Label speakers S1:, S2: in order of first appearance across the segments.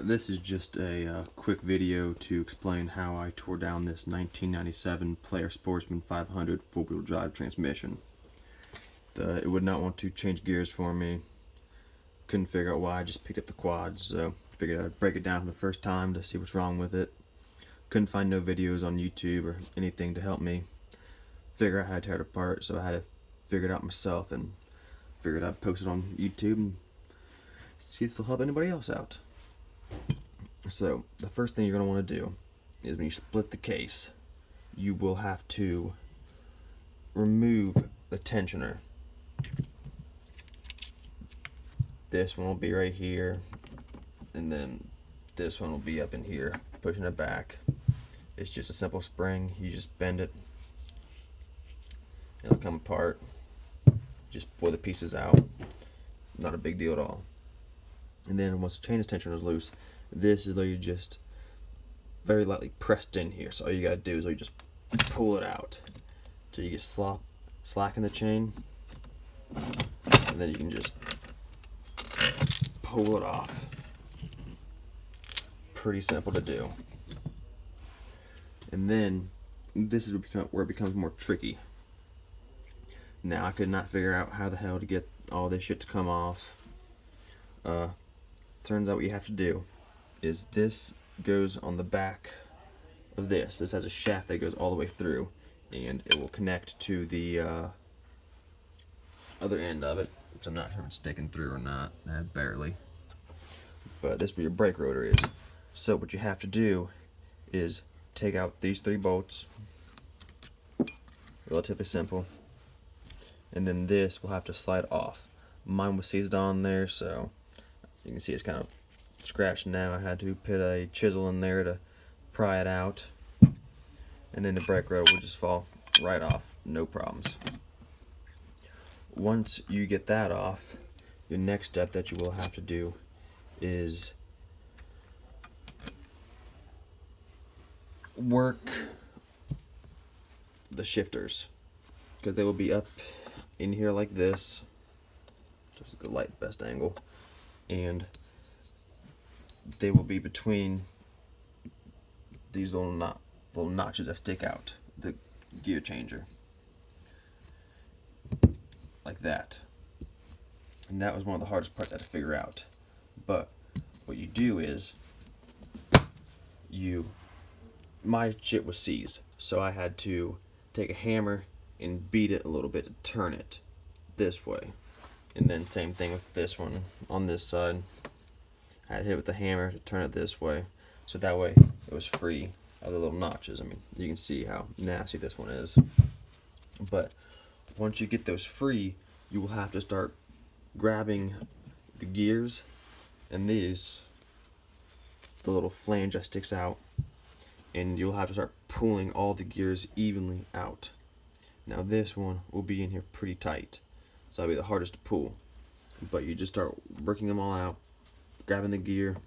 S1: This is just a quick video to explain how I tore down this 1997 Player Sportsman 500 four-wheel drive transmission. It would not want to change gears for me. Couldn't figure out why. I just picked up the quad, so figured I'd break it down for the first time to see what's wrong with it. Couldn't find no videos on YouTube or anything to help me figure out how to tear it apart, so I had to figure it out myself and figured I'd post it on YouTube and see if it'll help anybody else out. So the first thing you're going to want to do is when you split the case, you will have to remove the tensioner. This one will be right here, and then this one will be up in here, pushing it back. It's just a simple spring. You just bend it, it'll come apart. Just pull the pieces out. Not a big deal at all. And then once the chain tensioner is loose, this is where you just very lightly pressed in here. So all you gotta do is you just pull it out till you get slacken the chain, and then you can just pull it off. Pretty simple to do. And then this is where it becomes more tricky. Now I could not figure out how the hell to get all this shit to come off. Turns out what you have to do is this goes on the back of this. This has a shaft that goes all the way through, and it will connect to the other end of it. Which I'm not sure if it's sticking through or not. Barely. But this is where your brake rotor is. So what you have to do is take out these 3 bolts. Relatively simple. And then this will have to slide off. Mine was seized on there, so you can see it's kind of scratched now. I had to put a chisel in there to pry it out. And then the brake rotor will just fall right off, no problems. Once you get that off, your next step that you will have to do is work the shifters, because they will be up in here like this, just the light best angle, and they will be between these little notches that stick out the gear changer, like that. And that was one of the hardest parts I had to figure out. But what you do is my shit was seized, so I had to take a hammer and beat it a little bit to turn it this way. And then same thing with this one on this side. I had to hit it with the hammer to turn it this way, so that way it was free of the little notches. I mean, you can see how nasty this one is. But once you get those free, you will have to start grabbing the gears and the little flange that sticks out, and you'll have to start pulling all the gears evenly out. Now this one will be in here pretty tight, so that'll be the hardest to pull. But you just start working them all out, grabbing the gear,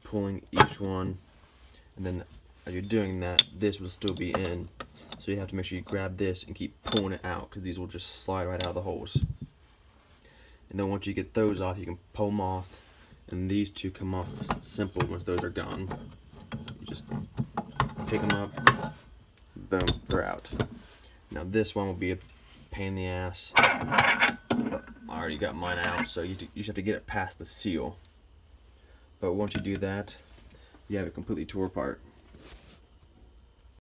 S1: pulling each one, and then as you're doing that, this will still be in. So you have to make sure you grab this and keep pulling it out, because these will just slide right out of the holes. And then once you get those off, you can pull them off, and these two come off simple once those are gone. You just pick them up, boom, they're out. Now this one will be a pain in the ass, but I already got mine out, so you just have to get it past the seal. But once you do that, you have it completely tore apart.